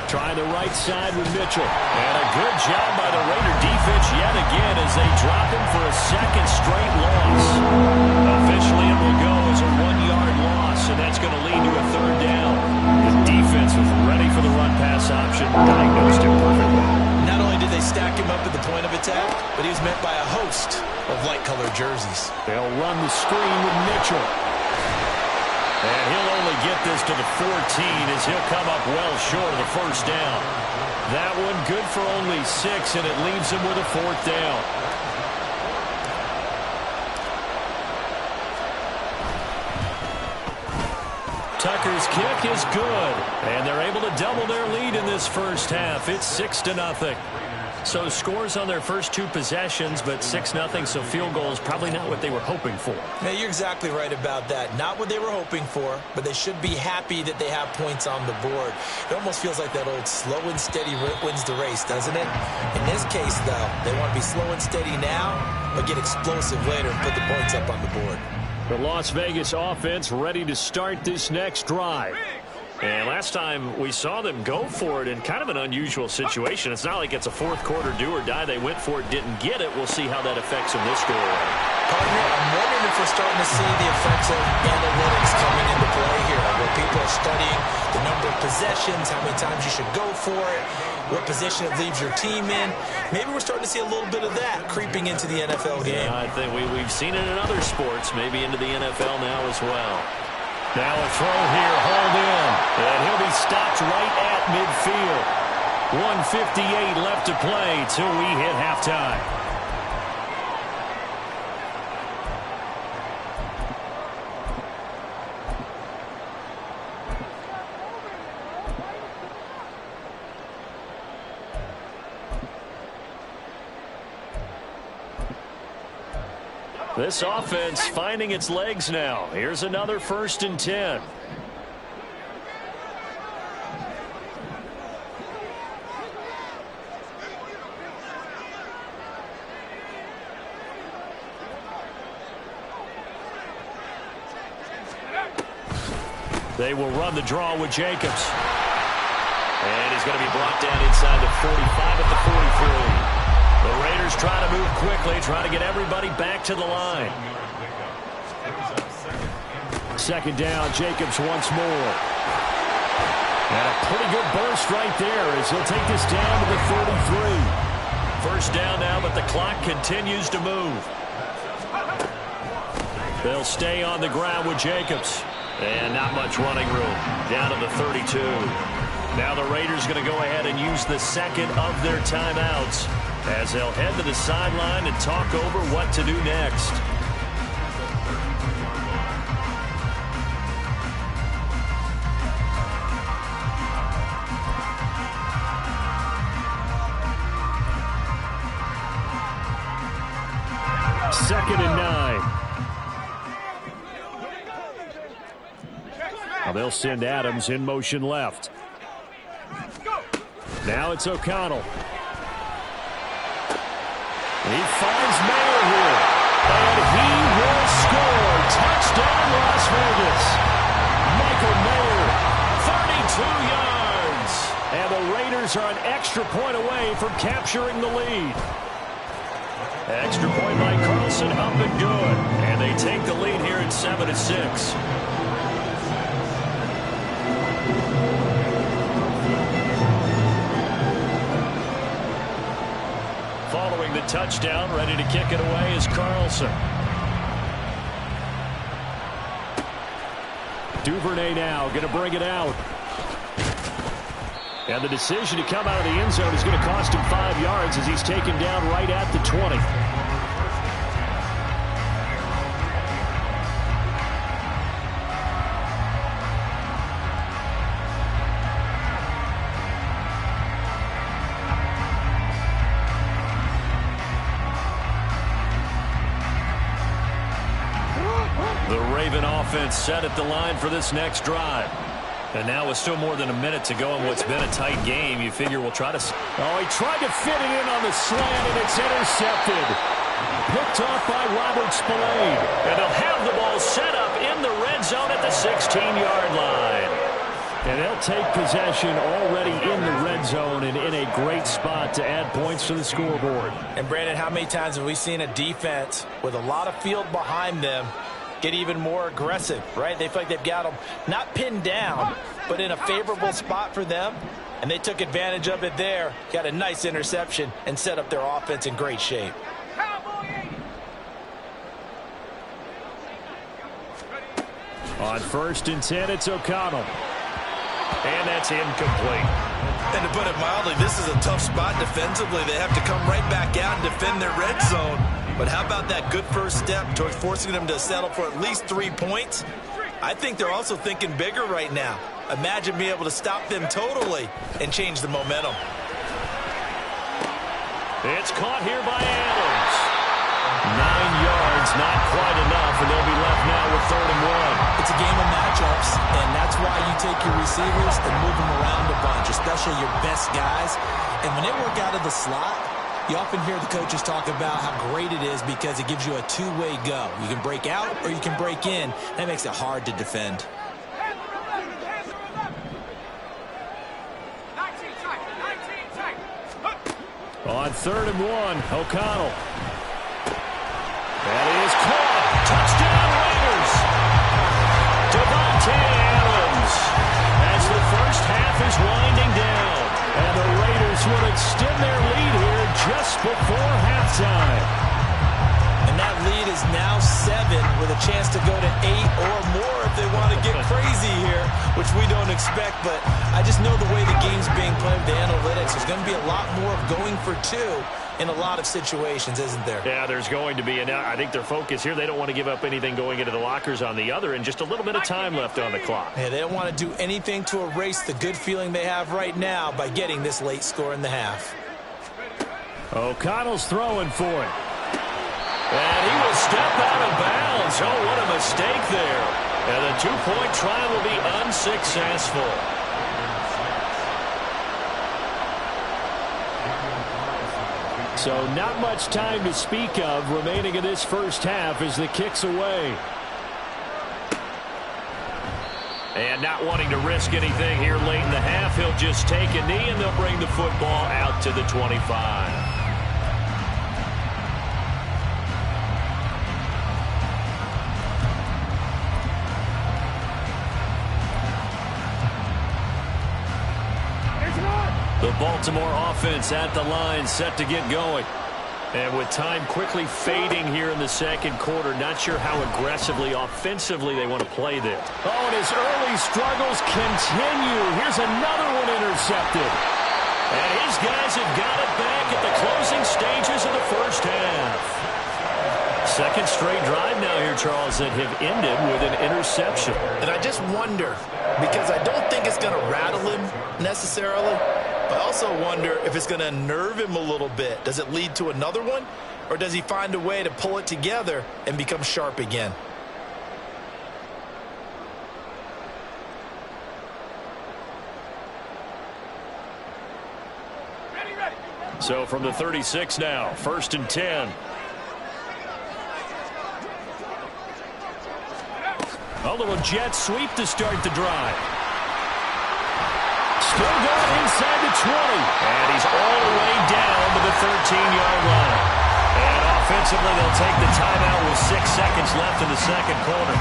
Trying the right side with Mitchell. And a good job by the Raider defense yet again as they drop him for a second straight loss. Officially, it will go as a 1-yard loss, and that's going to lead to a third down. The defense was ready for the run-pass option, diagnosed it perfectly. Not only did they stack him up at the point of attack, but he was met by a host of light-colored jerseys. They'll run the screen with Mitchell. And he'll only get this to the 14 as he'll come up well short of the first down. That one good for only 6, and it leaves him with a 4th down. Tucker's kick is good, and they're able to double their lead in this first half. It's 6-0. So scores on their first 2 possessions, but 6-0, so field goal is probably not what they were hoping for. Yeah, you're exactly right about that. Not what they were hoping for, but they should be happy that they have points on the board. It almost feels like that old slow and steady wins the race, doesn't it? In this case, though, they want to be slow and steady now, but get explosive later and put the points up on the board. The Las Vegas offense ready to start this next drive. And last time we saw them go for it in kind of an unusual situation. It's not like it's a fourth quarter do or die. They went for it, didn't get it. We'll see how that affects them this go around. Partner, I'm wondering if we're starting to see the effects of analytics coming into play here, where people are studying the number of possessions, how many times you should go for it, what position it leaves your team in. Maybe we're starting to see a little bit of that creeping into the NFL game. Yeah, I think we've seen it in other sports, maybe into the NFL now as well. Now a throw here, hauled in, and he'll be stopped right at midfield. 1:58 left to play till we hit halftime. This offense finding its legs now. Here's another 1st and 10. They will run the draw with Jacobs. And he's going to be brought down inside the 45 at the 43. The Raiders try to move quickly, try to get everybody back to the line. 2nd down, Jacobs once more. And a pretty good burst right there as he'll take this down to the 33. 1st down now, but the clock continues to move. They'll stay on the ground with Jacobs. And not much running room. Down to the 32. Now the Raiders going to go ahead and use the 2nd of their timeouts as they'll head to the sideline and talk over what to do next. Second and 9. Now they'll send Adams in motion left. Now it's O'Connell. He finds Mayer here. And he will score. Touchdown, Las Vegas. Michael Mayer, 32 yards. And the Raiders are an extra point away from capturing the lead. Extra point by Carlson, up and good. And they take the lead here at 7-6. Following the touchdown, ready to kick it away is Carlson. Duvernay now going to bring it out. And the decision to come out of the end zone is going to cost him 5 yards as he's taken down right at the 20. The Raven offense set at the line for this next drive. And now with still more than a minute to go in what's been a tight game, you figure we'll try to... Oh, he tried to fit it in on the slant, and it's intercepted. Picked off by Robert Spillane. And they'll have the ball set up in the red zone at the 16-yard line. And they'll take possession already in the red zone and in a great spot to add points to the scoreboard. And, Brandon, how many times have we seen a defense with a lot of field behind them get even more aggressive, right? They feel like they've got them not pinned down, but in a favorable spot for them. And they took advantage of it there, got a nice interception, and set up their offense in great shape. On 1st and 10, it's O'Connell. And that's incomplete. And to put it mildly, this is a tough spot defensively. They have to come right back out and defend their red zone. But how about that good first step towards forcing them to settle for at least 3 points? I think they're also thinking bigger right now. Imagine being able to stop them totally and change the momentum. It's caught here by Adams. 9 yards, not quite enough, and they'll be left now with 3rd and 1. It's a game of matchups, and that's why you take your receivers and move them around a bunch, especially your best guys. And when they work out of the slot, you often hear the coaches talk about how great it is because it gives you a two-way go. You can break out or you can break in. That makes it hard to defend. On 3rd and 1, O'Connell. That is caught. Touchdown, Raiders. Davante Adams. As the first half is winding down. And the Raiders will extend their lead here just before halftime. And that lead is now 7 with a chance to go to 8 or more if they want to get crazy here, which we don't expect. But I just know the way the game's being played with the analytics, there's going to be a lot more of going for 2 in a lot of situations, isn't there? Yeah, there's going to be. And I think their focus here, they don't want to give up anything going into the lockers on the other, and just a little bit of time left on the clock. Yeah, they don't want to do anything to erase the good feeling they have right now by getting this late score in the half. O'Connell's throwing for it. And he will step out of bounds. Oh, what a mistake there. And the 2-point try will be unsuccessful. So not much time to speak of remaining in this first half as the kick's away. And not wanting to risk anything here late in the half, he'll just take a knee and they'll bring the football out to the 25. The Baltimore offense at the line, set to get going. And with time quickly fading here in the second quarter, not sure how aggressively, offensively they want to play this. Oh, and his early struggles continue. Here's another one intercepted. And his guys have got it back at the closing stages of the first half. Second straight drive now here, Charles, that have ended with an interception. And I just wonder, because I don't think it's going to rattle him necessarily, I also wonder if it's going to unnerve him a little bit. Does it lead to another one? Or does he find a way to pull it together and become sharp again? So from the 36 now, 1st and 10. A little jet sweep to start the drive. Still going inside the 20. And he's all the way down to the 13-yard line. And offensively, they'll take the timeout with 6 seconds left in the second quarter.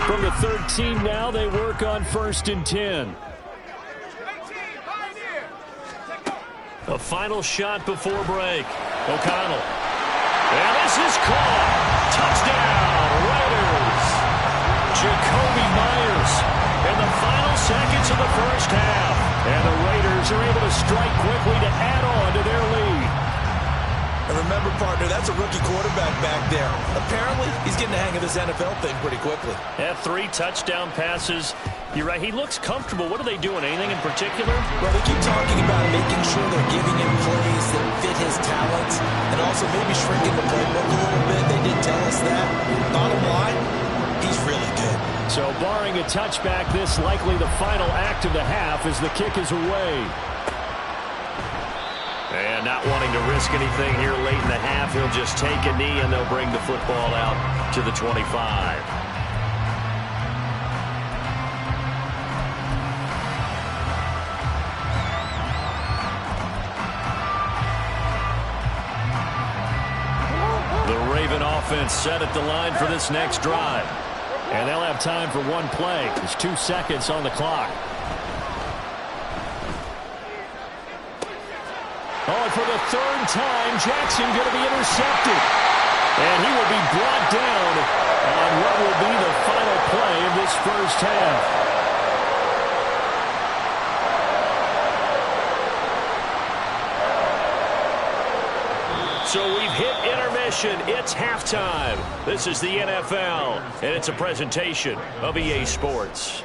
From the 13 now, they work on 1st and 10. A final shot before break. O'Connell. And this is caught. Touchdown, Raiders. Jacoby Myers in the final seconds of the first half. And the Raiders are able to strike quickly to add on to their lead. And remember, partner, that's a rookie quarterback back there. Apparently, he's getting the hang of this NFL thing pretty quickly. Had 3 touchdown passes. You're right, he looks comfortable. What are they doing? Anything in particular? Well, they keep talking about making sure they're giving him plays that fit his talents and also maybe shrinking the playbook a little bit. They did tell us that. Bottom line, he's really good. So barring a touchback, this likely the final act of the half as the kick is away. And not wanting to risk anything here late in the half, he'll just take a knee and they'll bring the football out to the 25. Offense set at the line for this next drive. And they'll have time for one play. There's 2 seconds on the clock. Oh, and for the 3rd time, Jackson going to be intercepted. And he will be brought down on what will be the final play of this first half. So we've hit intermission. It's halftime. This is the NFL, and it's a presentation of EA Sports.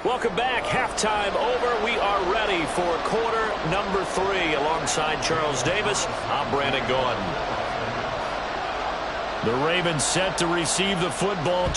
Welcome back. Halftime over. We are ready for quarter number 3. Alongside Charles Davis, I'm Brandon Gordon. The Ravens set to receive the football.